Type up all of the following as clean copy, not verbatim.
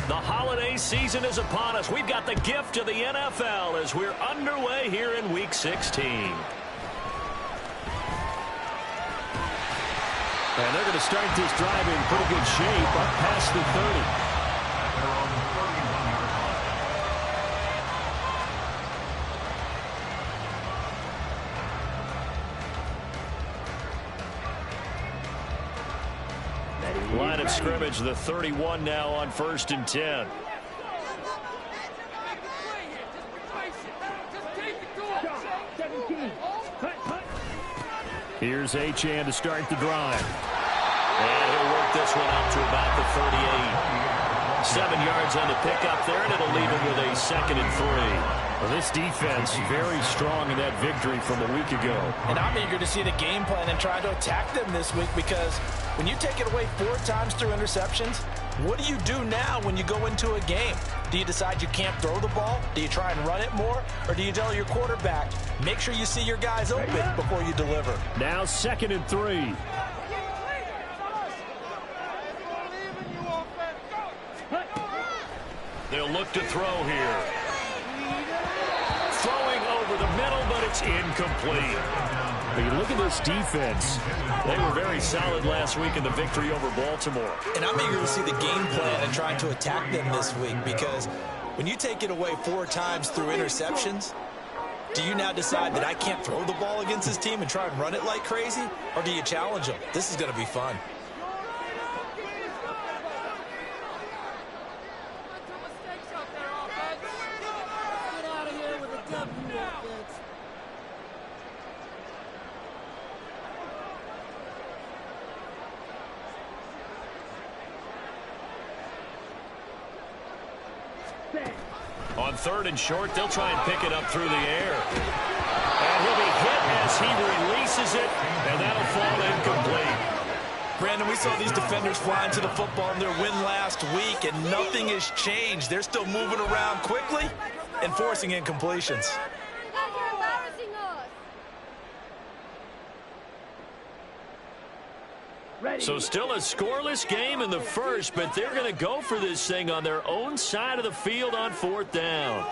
The holiday season is upon us. We've got the gift of the NFL as we're underway here in Week 16. And they're going to start this drive in pretty good shape up past the 30. Line of scrimmage, the 31 now on 1st and 10. Here's Achane to start the drive. And he'll work this one out to about the 38. 7 yards on the pickup there, and it'll leave him with a 2nd and 3. Well, this defense very strong in that victory from a week ago. And I'm eager to see the game plan and try to attack them this week, because when you take it away 4 times through interceptions, what do you do now when you go into a game? Do you decide you can't throw the ball? Do you try and run it more? Or do you tell your quarterback, make sure you see your guys open before you deliver? Now 2nd and 3. They'll look to throw here. Throwing over the middle, but it's incomplete. But you look at this defense. They were very solid last week in the victory over Baltimore. And I'm eager to see the game plan and trying to attack them this week, because when you take it away 4 times through interceptions, do you now decide that I can't throw the ball against this team and try and run it like crazy? Or do you challenge them? This is going to be fun. On 3rd and short, they'll try and pick it up through the air. And he'll be hit as he releases it, and that'll fall incomplete. Brandon, we saw these defenders fly into the football in their win last week, and nothing has changed. They're still moving around quickly and forcing incompletions. So still a scoreless game in the first, but they're going to go for this thing on their own side of the field on 4th down.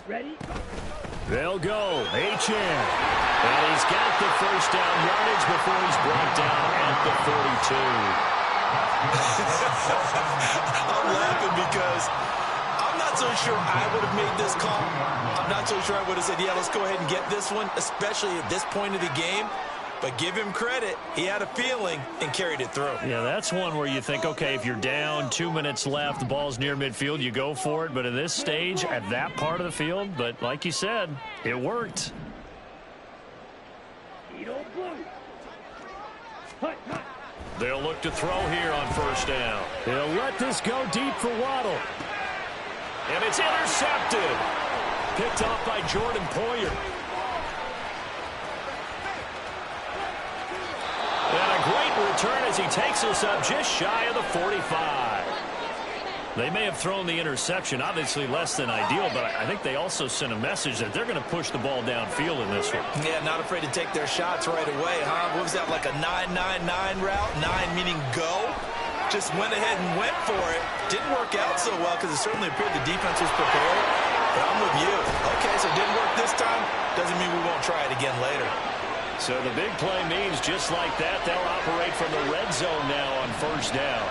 Ready? They'll go. Achane. And he's got the first down yardage before he's brought down at the 42. I'm laughing because I'm not so sure I would have made this call. I'm not so sure I would have said, yeah, let's go ahead and get this one, especially at this point of the game. But give him credit. He had a feeling and carried it through. Yeah, that's one where you think, okay, if you're down, 2 minutes left, the ball's near midfield, you go for it. But at this stage, at that part of the field, but like you said, it worked. They'll look to throw here on 1st down. They'll let this go deep for Waddle. And it's intercepted. Picked off by Jordan Poyer. And a great return as he takes us up just shy of the 45. They may have thrown the interception, obviously less than ideal, but I think they also sent a message that they're going to push the ball downfield in this one. Yeah, not afraid to take their shots right away, huh? What was that, like a 9-9-9 route? 9 meaning go? Just went ahead and went for it. Didn't work out so well because it certainly appeared the defense was prepared. But I'm with you. Okay, so it didn't work this time. Doesn't mean we won't try it again later. So the big play means just like that, they'll operate from the red zone now on 1st down.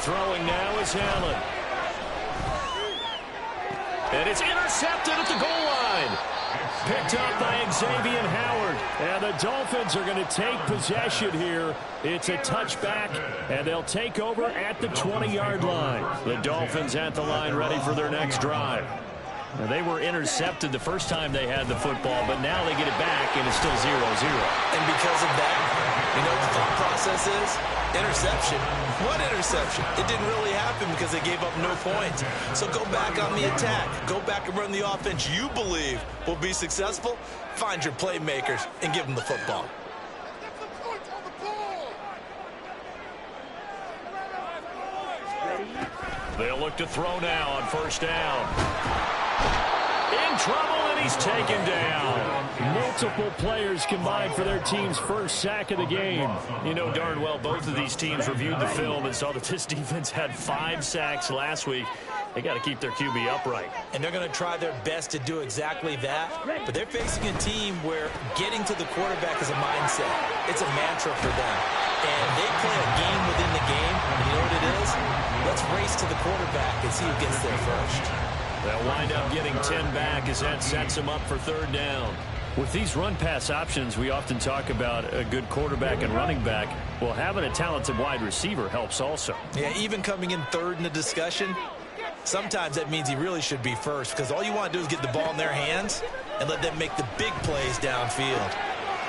Throwing now is Allen. And it's intercepted at the goal line. Picked up by Xavier Howard. And the Dolphins are going to take possession here. It's a touchback, and they'll take over at the 20-yard line. The Dolphins at the line ready for their next drive. Now, they were intercepted the first time they had the football, but now they get it back, and it's still 0-0. And because of that, you know what the thought process is? Interception. What interception? It didn't really happen because they gave up no points. So go back on the attack. Go back and run the offense you believe will be successful. Find your playmakers and give them the football. They'll look to throw now on first down. In trouble, and he's taken down. Multiple players combined for their team's first sack of the game. You know darn well both of these teams reviewed the film and saw that this defense had 5 sacks last week. They got to keep their QB upright. And they're going to try their best to do exactly that. But they're facing a team where getting to the quarterback is a mindset. It's a mantra for them. And they play a game within the game. And you know what it is? Let's race to the quarterback and see who gets there first. They'll wind up getting 10 back as that sets them up for third down. With these run-pass options, we often talk about a good quarterback and running back. Well, having a talented wide receiver helps also. Yeah, even coming in third in the discussion, sometimes that means he really should be first, because all you want to do is get the ball in their hands and let them make the big plays downfield.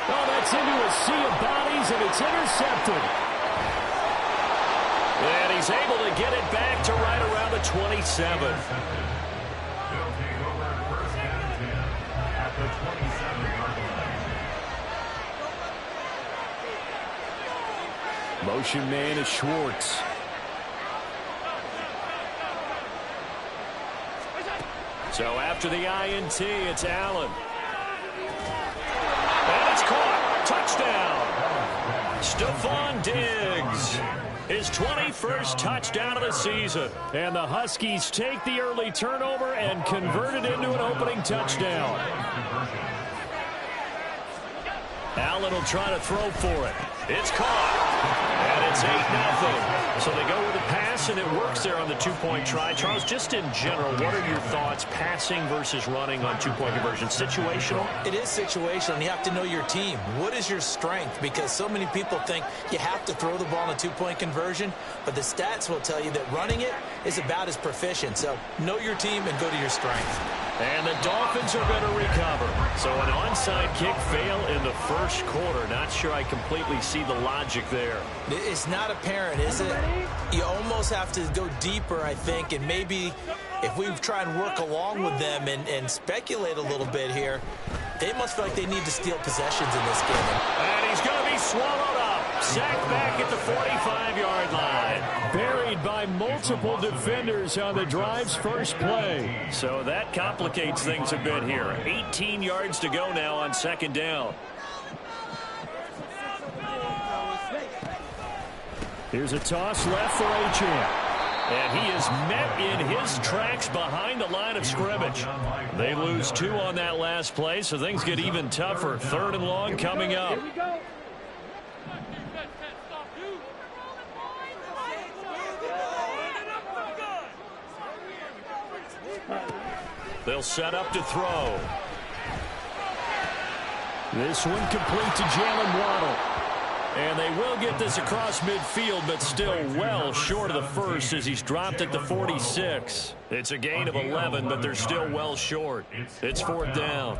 Oh, that's into a sea of bodies, and it's intercepted. And he's able to get it back to right around the 27. Motion man is Schwartz. So after the INT, it's Allen. And it's caught. Touchdown. Stephon Diggs. His 21st touchdown of the season. And the Huskies take the early turnover and convert it into an opening touchdown. Allen will try to throw for it. It's caught. And it's 8-0. So they go with a pass, and it works there on the two-point try. Charles, just in general, what are your thoughts passing versus running on two-point conversion? Situational? It is situational, and you have to know your team. What is your strength? Because so many people think you have to throw the ball in a two-point conversion, but the stats will tell you that running it is about as proficient. So know your team and go to your strength. And the Dolphins are going to recover. So an onside kick fail in the first quarter. Not sure I completely see the logic there. It's not apparent, is it? You almost have to go deeper, I think, and maybe if we try and work along with them and speculate a little bit here, they must feel like they need to steal possessions in this game. And he's going to be swallowed up. Sacked back at the 45-yard line. Buried by multiple defenders on the drive's first play. So that complicates things a bit here. 18 yards to go now on second down. Here's a toss left for Achane. And he is met in his tracks behind the line of scrimmage. They lose 2 on that last play, so things get even tougher. Third and long coming up. They'll set up to throw. This one complete to Jalen Waddle. And they will get this across midfield, but still well short of the first as he's dropped at the 46. It's a gain of 11, but they're still well short. It's fourth down.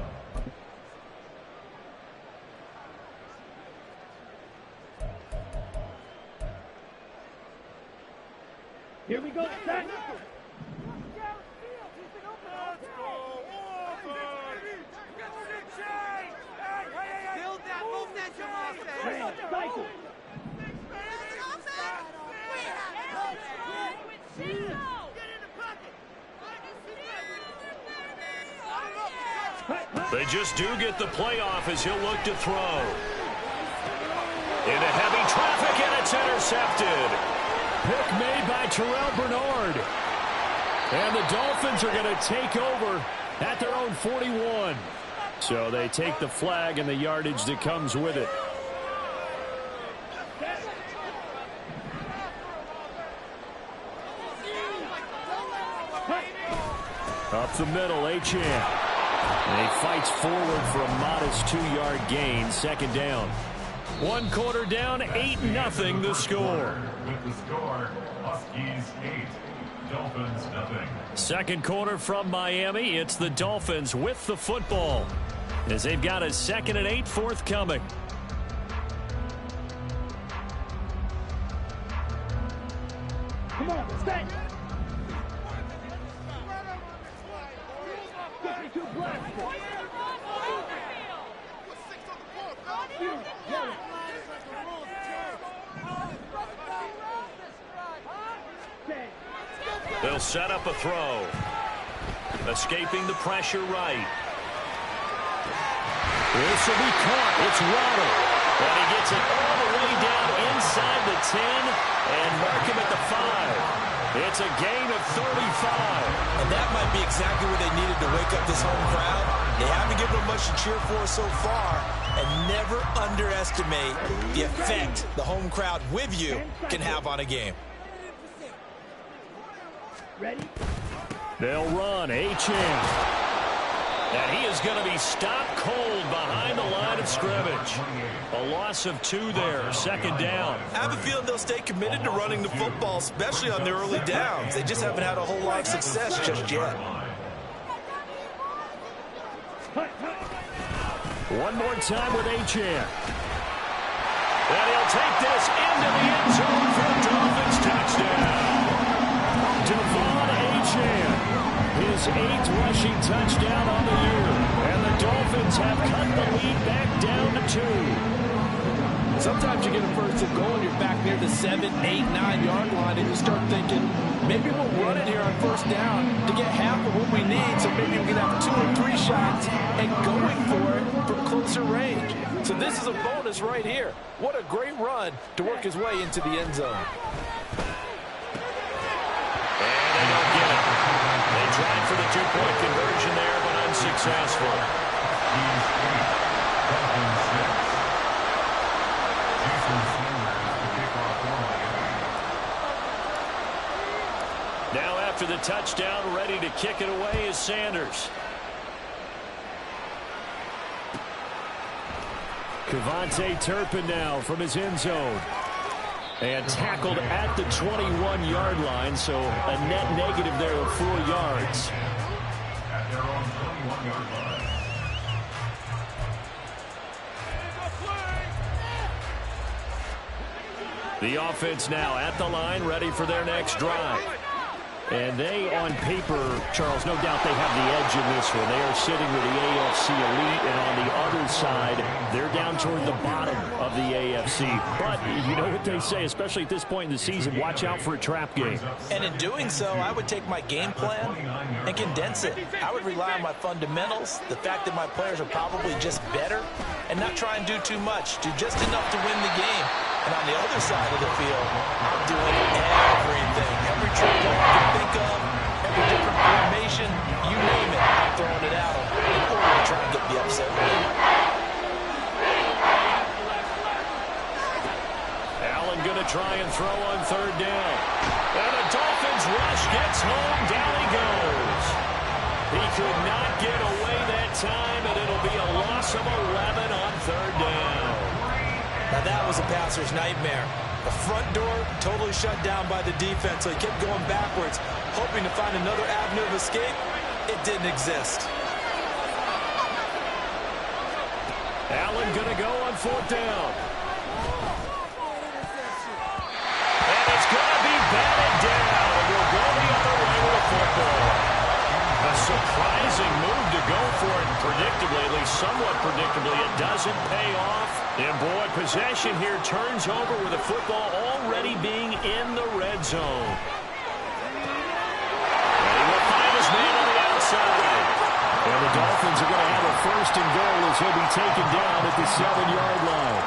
Here we go. Set. They just do get the playoff as he'll look to throw. Into heavy traffic, and it's intercepted. Pick made by Terrell Bernard. And the Dolphins are going to take over at their own 41. So they take the flag and the yardage that comes with it. Up the middle, Achane. And he fights forward for a modest 2-yard gain, second down. 1 quarter down, 8-0 the score. With the score, Huskies 8, Dolphins 0. Second quarter from Miami, it's the Dolphins with the football as they've got a 2nd and 8 forthcoming. Come on, stay. 52 plus. The They'll set up a throw. Escaping the pressure right. This will be caught. It's Waddle. And he gets it all the way down inside the 10 and mark him at the 5. It's a gain of 35. And that might be exactly what they needed to wake up this home crowd. They haven't given them much to cheer for so far. And never underestimate the effect the home crowd with you can have on a game. Ready? They'll run. Achane. And he is going to be stopped cold behind the line of scrimmage. A loss of 2 there, second down. I have a feeling they'll stay committed to running the football, especially on their early downs. They just haven't had a whole lot of success just yet. One more time with Achane. And he'll take this into the end zone for a Dolphins touchdown. Devon Achane, his 8th rushing touchdown on the year. And the Dolphins have cut the lead back down to 2. Sometimes you get a first and goal and you're back near the 7, 8, 9-yard line and you start thinking, maybe we'll run it here on first down to get half of what we need, so maybe we can have 2 or 3 shots and going for it from closer range. So this is a bonus right here. What a great run to work his way into the end zone. And they don't get it. They tried for the 2-point conversion there, but unsuccessful. Now after the touchdown, ready to kick it away is Sanders. KaVontae Turpin now from his end zone. And tackled at the 21-yard line, so a net negative there of 4 yards. At their own 21-yard line. The offense now at the line, ready for their next drive. And they, on paper, Charles, no doubt they have the edge in this one. They are sitting with the AFC elite, and on the other side, they're down toward the bottom of the AFC. But you know what they say, especially at this point in the season, watch out for a trap game. And in doing so, I would take my game plan and condense it. I would rely on my fundamentals, the fact that my players are probably just better, and not try and do too much, do just enough to win the game. And on the other side of the field, I'm doing everything. Every trick I can think of, every different formation, you name it, I'm throwing it at them in order to try and get the upset win. Allen going to try and throw on 3rd down. And the Dolphins rush gets home. Down he goes. He could not get away that time, and it'll be a loss of 11 on 3rd down. Now that was a passer's nightmare. The front door totally shut down by the defense, so he kept going backwards, hoping to find another avenue of escape. It didn't exist. Allen going to go on 4th down. And it's going to be batted down. And we'll go the other way with the football. A surprising move to go for it. Predictably, at least somewhat predictably, it doesn't pay off. And boy, possession here turns over with the football already being in the red zone. And he will find his man on the outside. And the Dolphins are going to have a 1st and goal as he'll be taken down at the 7-yard line.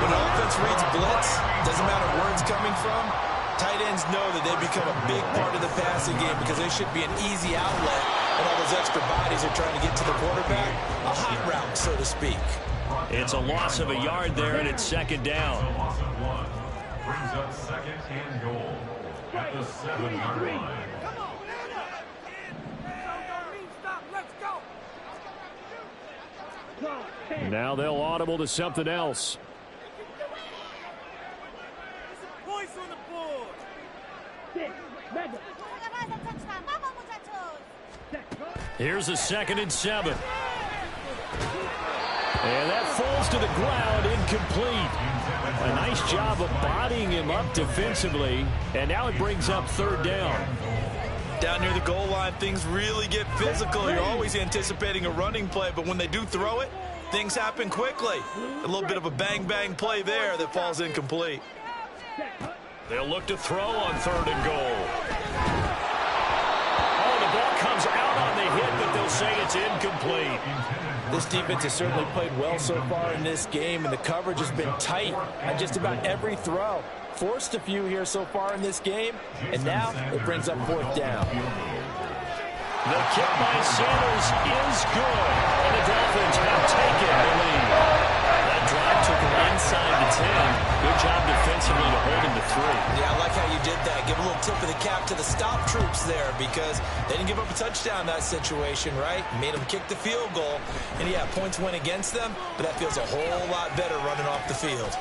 When offense reads blitz, doesn't matter where it's coming from, tight ends know that they become a big part of the passing game because they should be an easy outlet, and all those extra bodies are trying to get to the quarterback. A hot route, so to speak. It's a loss of a yard there, and it's 2nd down. Loss of 1 brings up 2nd and goal at the 7-yard line. Now they'll audible to something else. Points on the board. 6, mega. Here's a 2nd and 7. And that falls to the ground, incomplete. A nice job of bodying him up defensively. And now it brings up 3rd down. Down near the goal line, things really get physical. You're always anticipating a running play, but when they do throw it, things happen quickly. A little bit of a bang-bang play there that falls incomplete. They'll look to throw on 3rd and goal. a hit, but they'll say it's incomplete. This defense has certainly played well so far in this game, and the coverage has been tight on just about every throw. Forced a few here so far in this game, and now it brings up fourth down. The kick by Sanders is good, and the Dolphins have taken the lead. That drive took them inside the 10. Good job defensively to hold them to 3. Yeah, I like how you did that. Give a little tip of the cap to the stop troops there, because they didn't give up a touchdown in that situation, right? Made them kick the field goal, and yeah, points went against them, but that feels a whole lot better running off the field.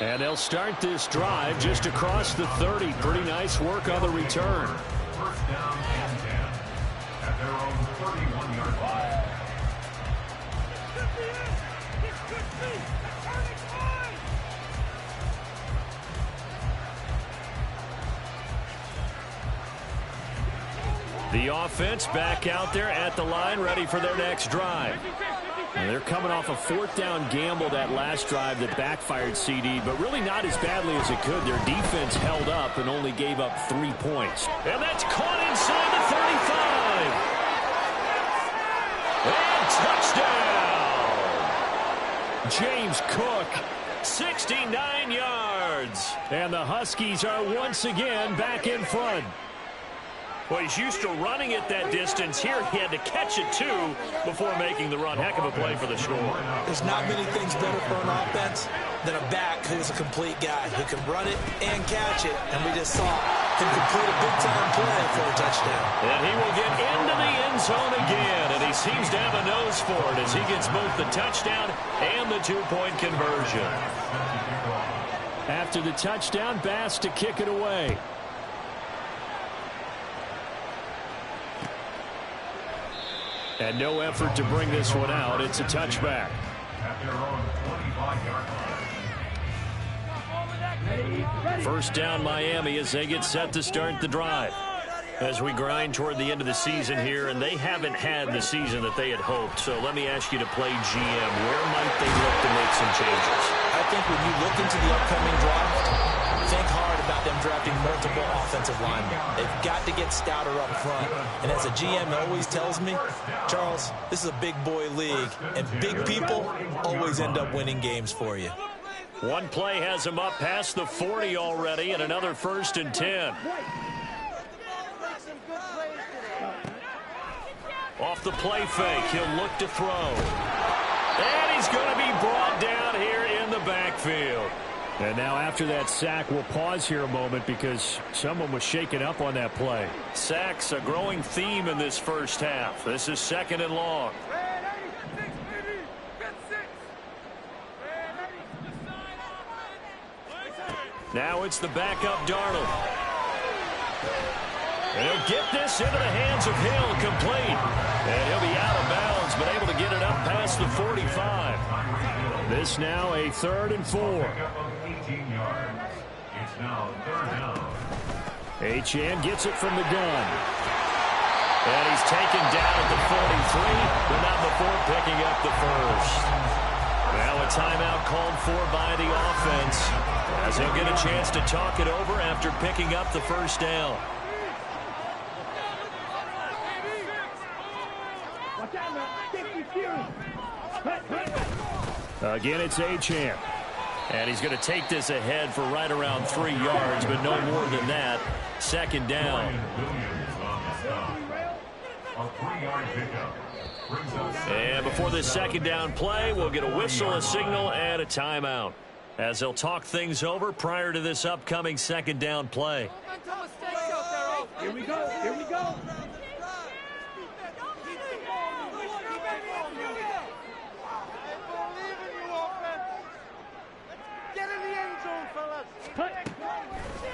And they'll start this drive just across the 30. Pretty nice work on the return. First down and 10 at their own 31-yard line. The offense back out there at the line, ready for their next drive. And they're coming off a fourth down gamble that last drive that backfired CD, but really not as badly as it could. Their defense held up and only gave up 3 points. And that's caught inside the 35. And touchdown! James Cook, 69 yards. And the Huskies are once again back in front. Well, he's used to running it that distance. Here he had to catch it, too, before making the run. Heck of a play for the score. There's not many things better for an offense than a back who is a complete guy who can run it and catch it. And we just saw him complete a big-time play for a touchdown. And he will get into the end zone again. And he seems to have a nose for it as he gets both the touchdown and the two-point conversion. After the touchdown, Bass to kick it away. And no effort to bring this one out. It's a touchback. At their own 25-yard line. First down Miami as they get set to start the drive. As we grind toward the end of the season here, and they haven't had the season that they had hoped. So let me ask you to play GM. Where might they look to make some changes? I think when you look into the upcoming draft, think hard about them drafting multiple offensive linemen. They've got to get stouter up front. And as a GM always tells me, Charles, this is a big boy league, and big people always end up winning games for you. One play has him up past the 40 already, and another 1st and 10. Off the play fake, he'll look to throw. And he's going to be brought down here in the backfield. And now after that sack, we'll pause here a moment because someone was shaken up on that play. Sacks, a growing theme in this first half. This is 2nd and long. Now it's the backup Darnold. And he'll get this into the hands of Hill, complete. And he'll be out of bounds, but able to get it up past the 45. This now a 3rd and 4. 18 yards. It's now 3rd down. Achane gets it from the gun. And he's taken down at the 43, but not before picking up the first. Now a timeout called for by the offense, as he'll get a chance to talk it over after picking up the first down. Again, it's Achane. And he's going to take this ahead for right around 3 yards, but no more than that. 2nd down. A 3-yard pickup. Brings us And before this 2nd down play, we'll get a whistle, a signal, and a timeout, as they'll talk things over prior to this upcoming 2nd down play. Here we go. Here we go.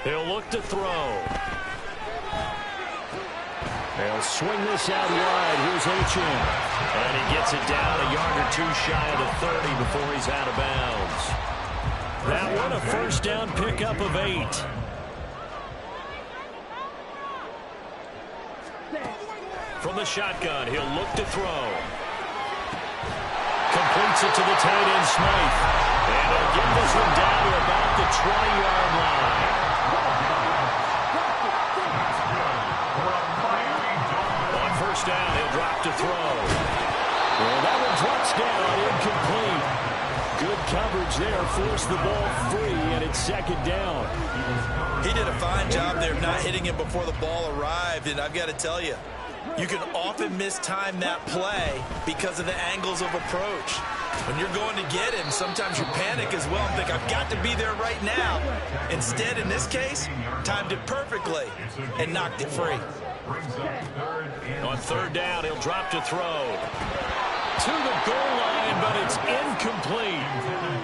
He'll look to throw. They'll swing this out wide. Here's Achane. And he gets it down a yard or 2 shy of the 30 before he's out of bounds. That one a first down pickup of 8. From the shotgun, he'll look to throw. Completes it to the tight end, Smythe. And he'll get this one down to about the 20-yard line. On first down, drop to throw. Well, that one drops down, incomplete. Good coverage there, forced the ball free, and it's second down. He did a fine job there of not hitting him before the ball arrived, and I've got to tell you, you can often mistime that play because of the angles of approach. When you're going to get him, sometimes you panic as well and think, I've got to be there right now. Instead, in this case, timed it perfectly and knocked it free. On third down, he'll drop to throw. To the goal line, but it's incomplete.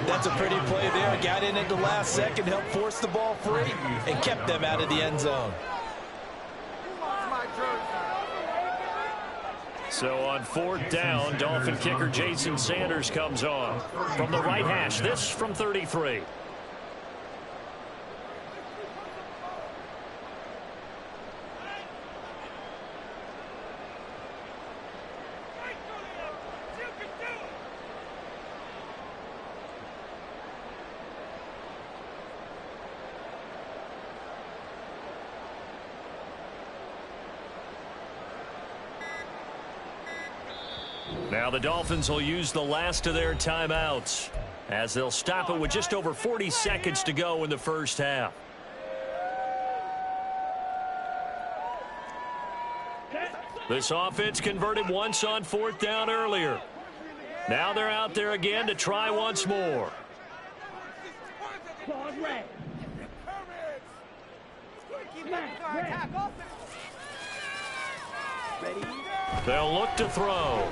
That's a pretty play there. Got in at the last second, helped force the ball free, and kept them out of the end zone. So on fourth down, Dolphin kicker Jason Sanders comes on. From the right hash, this from 33. Now the Dolphins will use the last of their timeouts as they'll stop it with just over 40 seconds to go in the first half. This offense converted once on fourth down earlier. Now they're out there again to try once more. They'll look to throw.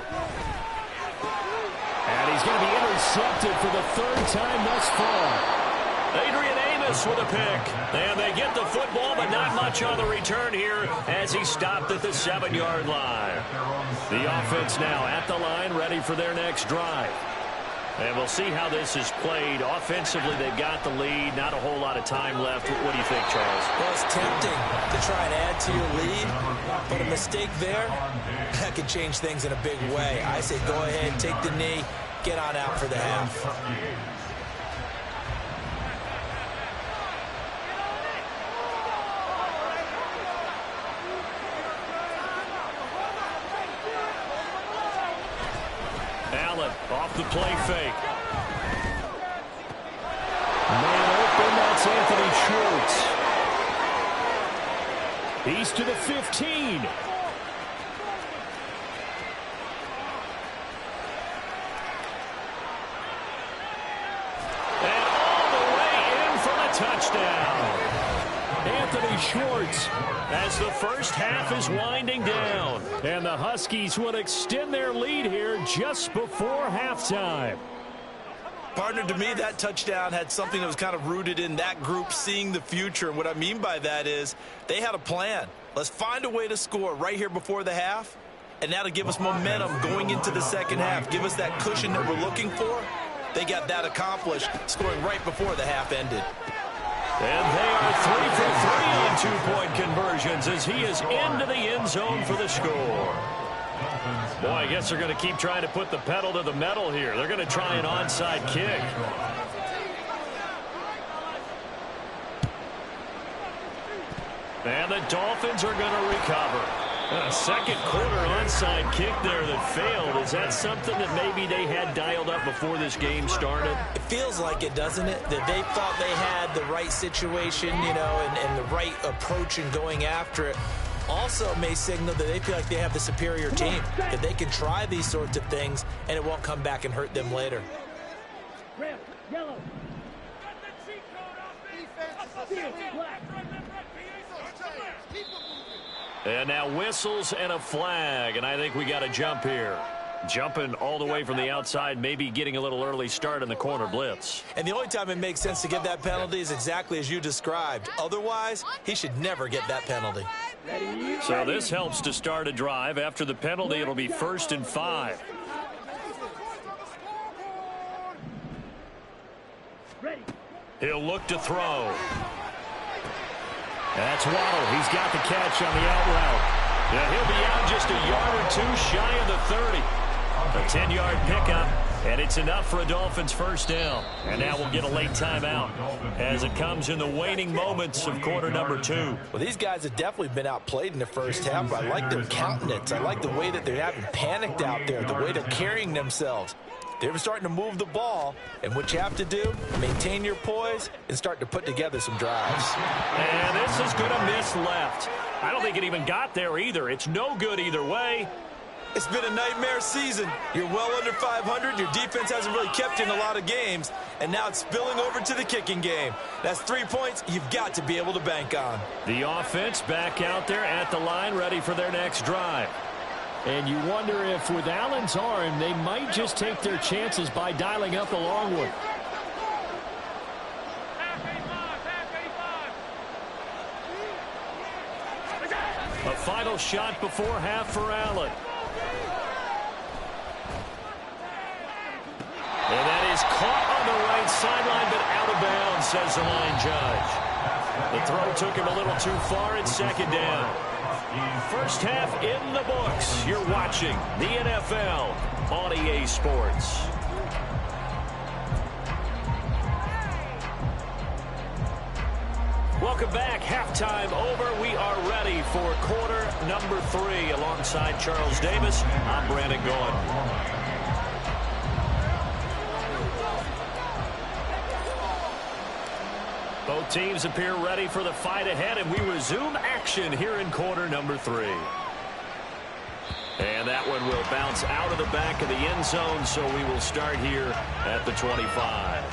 And he's going to be intercepted for the third time thus far. Adrian Amos with a pick. And they get the football, but not much on the return here as he stopped at the 7-yard line. The offense now at the line, ready for their next drive. And we'll see how this is played. Offensively, they've got the lead. Not a whole lot of time left. What do you think, Charles? Well, it's tempting to try and add to your lead, but a mistake there, that could change things in a big way. I say go ahead, take the knee, get on out for the half. Allen off the play fake. Man open, that's Anthony Schwartz. He's to the 15. And all the way in for the touchdown. Anthony Schwartz. As the first half is winding down. And the Huskies would extend their lead here just before halftime. Partner, to me, that touchdown had something that was kind of rooted in that group seeing the future. And what I mean by that is they had a plan. Let's find a way to score right here before the half. And now to give us momentum going into the second half. Give us that cushion that we're looking for. They got that accomplished, scoring right before the half ended. And they are 3 for 3 on 2-point conversions as he is into the end zone for the score. Boy, I guess they're going to keep trying to put the pedal to the metal here. They're going to try an onside kick. And the Dolphins are going to recover. A second quarter onside kick there that failed. Is that something that maybe they had dialed up before this game started? It feels like it, doesn't it? That they thought they had the right situation, you know, and the right approach in going after it. Also may signal that they feel like they have the superior team, that they can try these sorts of things and it won't come back and hurt them later. Red, yellow. And now whistles and a flag, and I think we got a jump here. Jumping all the way from the outside, maybe getting a little early start in the corner blitz. And the only time it makes sense to give that penalty is exactly as you described. Otherwise, he should never get that penalty. So this helps to start a drive. After the penalty, it'll be 1st and 5. He'll look to throw. That's Waddle. He's got the catch on the out route. Yeah, he'll be out just a yard or two shy of the 30. A 10-yard pickup, and it's enough for a Dolphins first down. And now we'll get a late timeout as it comes in the waning moments of quarter number 2. Well, these guys have definitely been outplayed in the first half, but I like their countenance. I like the way that they haven't panicked out there, the way they're carrying themselves. They're starting to move the ball, and what you have to do, maintain your poise and start to put together some drives. And this is going to miss left. I don't think it even got there either. It's no good either way. It's been a nightmare season. You're well under 500. Your defense hasn't really kept you in a lot of games, and now it's spilling over to the kicking game. That's 3 points you've got to be able to bank on. The offense back out there at the line, ready for their next drive. And you wonder if with Allen's arm, they might just take their chances by dialing up the long one. A final shot before half for Allen. And that is caught on the right sideline, but out of bounds, says the line judge. The throw took him a little too far. It's second down. First half in the books. You're watching the NFL on EA Sports. Welcome back. Halftime over. We are ready for quarter number 3. Alongside Charles Davis, I'm Brandon Gaudin. Both teams appear ready for the fight ahead, and we resume action here in quarter number 3. And that one will bounce out of the back of the end zone, so we will start here at the 25.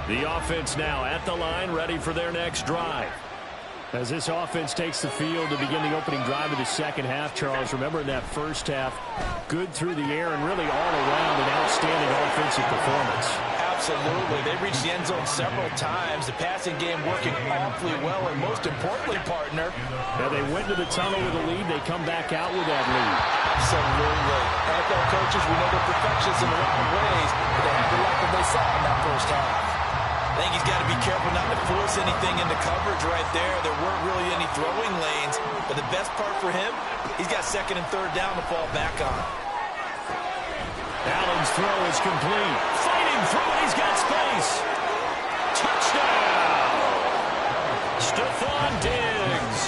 The offense now at the line, ready for their next drive. As this offense takes the field to begin the opening drive of the second half, Charles, remember in that first half, good through the air and really all around an outstanding offensive performance. Absolutely. They reached the end zone several times. The passing game working awfully well, and most importantly, partner. Now they went to the tunnel with a lead. They come back out with that lead. Absolutely. NFL coaches, we know they're perfectionists in a lot of ways, but they had to like what they saw in that first half. I think he's got to be careful not to force anything into coverage right there. There weren't really any throwing lanes, but the best part for him, he's got second and third down to fall back on. Allen's throw is complete. Fighting through it, he's got space. Touchdown! Stephon Diggs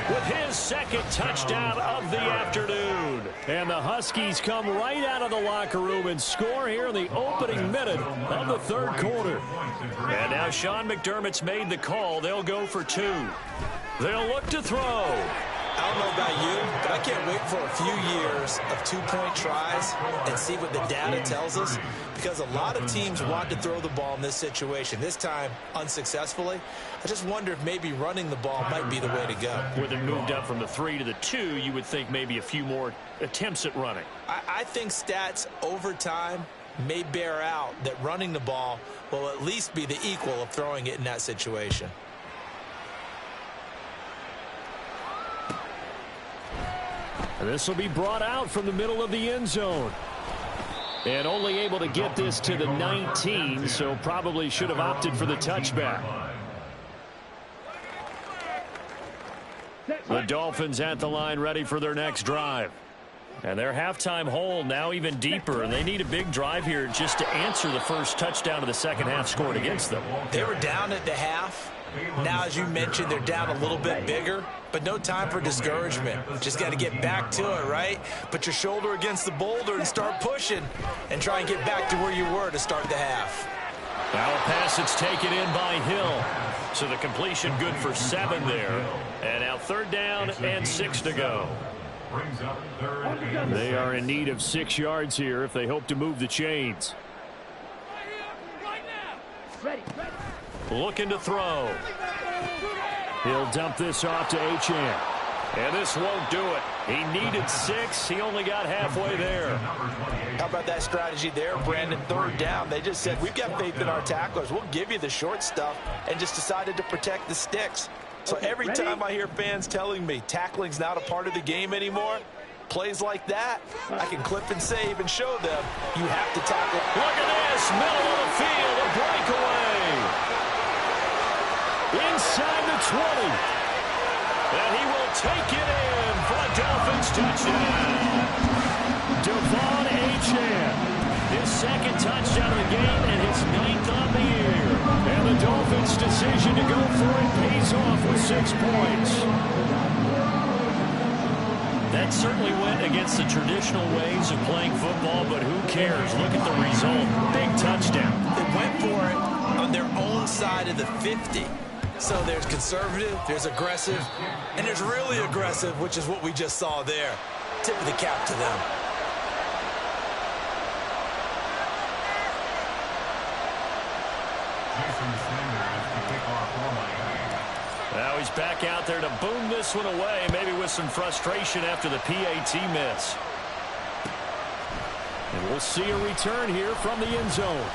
with his second touchdown of the afternoon. And the Huskies come right out of the locker room and score here in the opening minute of the third quarter. And now Sean McDermott's made the call. They'll go for 2. They'll look to throw. I don't know about you, but I can't wait for a few years of 2-point tries and see what the data tells us, because a lot of teams want to throw the ball in this situation. This time, unsuccessfully. I just wonder if maybe running the ball might be the way to go. With it moved up from the 3 to the 2, you would think maybe a few more attempts at running. I think stats over time may bear out that running the ball will at least be the equal of throwing it in that situation. And this will be brought out from the middle of the end zone. And only able to get this to the 19, so probably should have opted for the touchback. The Dolphins at the line, ready for their next drive. And their halftime hole now even deeper, and they need a big drive here just to answer the first touchdown of the second half scored against them. They were down at the half. Now, as you mentioned, they're down a little bit bigger, but no time for discouragement. Just got to get back to it, right? Put your shoulder against the boulder and start pushing and try and get back to where you were to start the half. Now a pass that's taken in by Hill. So the completion good for 7 there. And now third down and 6 to go. They are in need of 6 yards here if they hope to move the chains. Looking to throw. He'll dump this off to Achane. And this won't do it. He needed 6. He only got halfway there. How about that strategy there, Brandon? Third down. They just said, we've got faith in our tacklers. We'll give you the short stuff, and just decided to protect the sticks. So every time I hear fans telling me tackling's not a part of the game anymore, plays like that, I can clip and save and show them you have to tackle. Look at this. Middle of the field, a breakaway. inside the 20. And he will take it in for a Dolphins touchdown. Devon Achane, His second touchdown of the game and his 9th on the year. and the Dolphins' decision to go for it pays off with 6 points. That certainly went against the traditional ways of playing football, but who cares? Look at the result. Big touchdown. They went for it on their own side of the 50. So there's conservative, there's aggressive, and there's really aggressive, which is what we just saw there. Tip of the cap to them. Jason Sanders to kick off for Miami. Now he's back out there to boom this one away, maybe with some frustration after the PAT miss. And we'll see a return here from the end zone.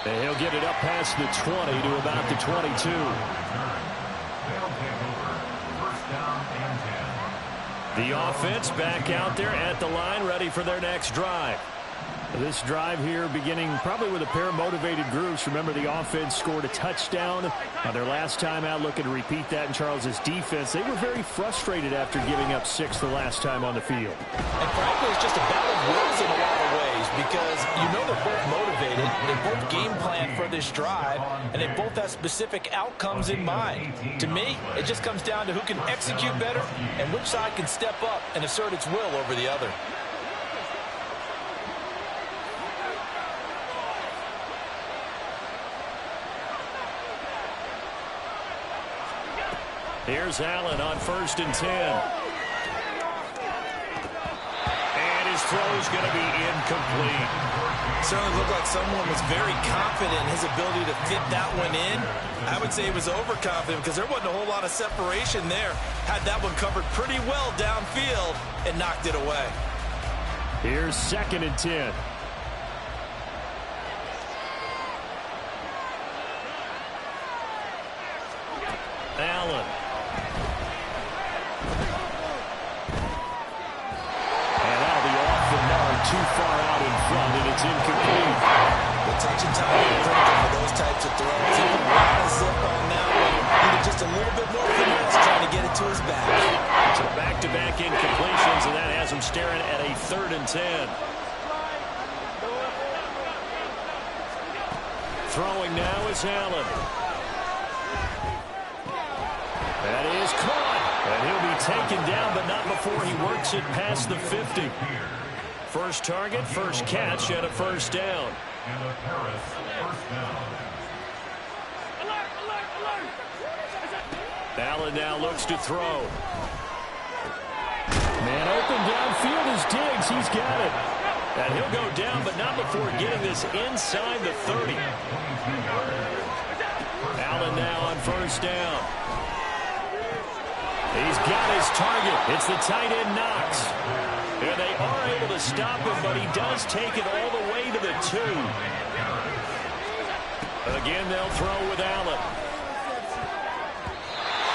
And he'll get it up past the 20 to about the 22. They'll take over. First down and 10. The offense back out there at the line, ready for their next drive. This drive here beginning probably with a pair of motivated groups. Remember, the offense scored a touchdown on their last time out, looking to repeat that in Charles's defense. They were very frustrated after giving up 6 the last time on the field. And frankly, it's just a battle of wills in a lot of ways because you know they're both motivated, they both game plan for this drive, and they both have specific outcomes in mind. To me, it just comes down to who can execute better and which side can step up and assert its will over the other. Here's Allen on 1st and 10. And his throw's going to be incomplete. Certainly looked like someone was very confident in his ability to fit that one in. I would say he was overconfident because there wasn't a whole lot of separation there. Had that one covered pretty well downfield and knocked it away. Here's 2nd and 10. Allen. Too far out in front, and it's incomplete. The touch and time is critical for those types of throws. He put a lot of zip on that one. Needed just a little bit more finesse trying to get it to his back. So back-to-back incompletions, and that has him staring at a 3rd and 10. Throwing now is Allen. That is caught. And he'll be taken down, but not before he works it past the 50. First target, first catch, and a first down. And a Paris first down. Allen now looks to throw. Man open downfield is Diggs. He's got it. And he'll go down, but not before getting this inside the 30. Allen now on first down. He's got his target. It's the tight end Knox. And they are able to stop him, but he does take it all the way to the 2. Again, they'll throw with Allen.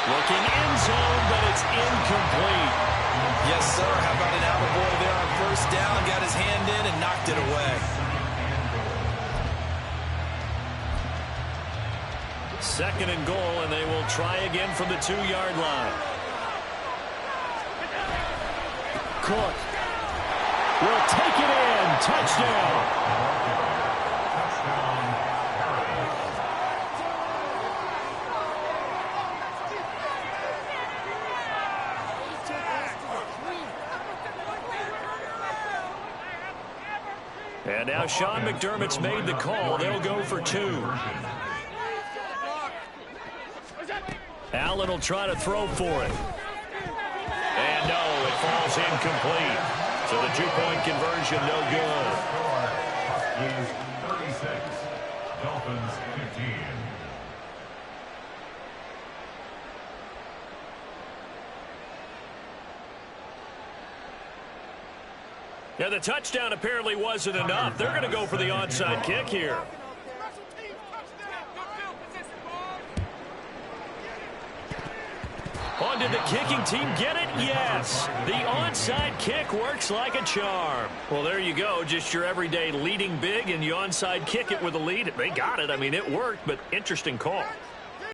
Looking end zone, but it's incomplete. Yes, sir. How about an attaboy there on first down? Got his hand in and knocked it away. 2nd and goal, and they will try again from the 2-yard line. Cook will take it in. Touchdown. And now Sean McDermott's made the call. They'll go for 2. Allen will try to throw for it. And no, it falls incomplete. So the 2-point conversion, no good. Is 36. Dolphins 15. Yeah, the touchdown apparently wasn't enough. They're going to go for the onside kick here. On did the kicking team get it? Yes. The onside kick works like a charm. Well, there you go. Just your everyday leading big, and you onside kick it with a lead. They got it. I mean, it worked, but interesting call.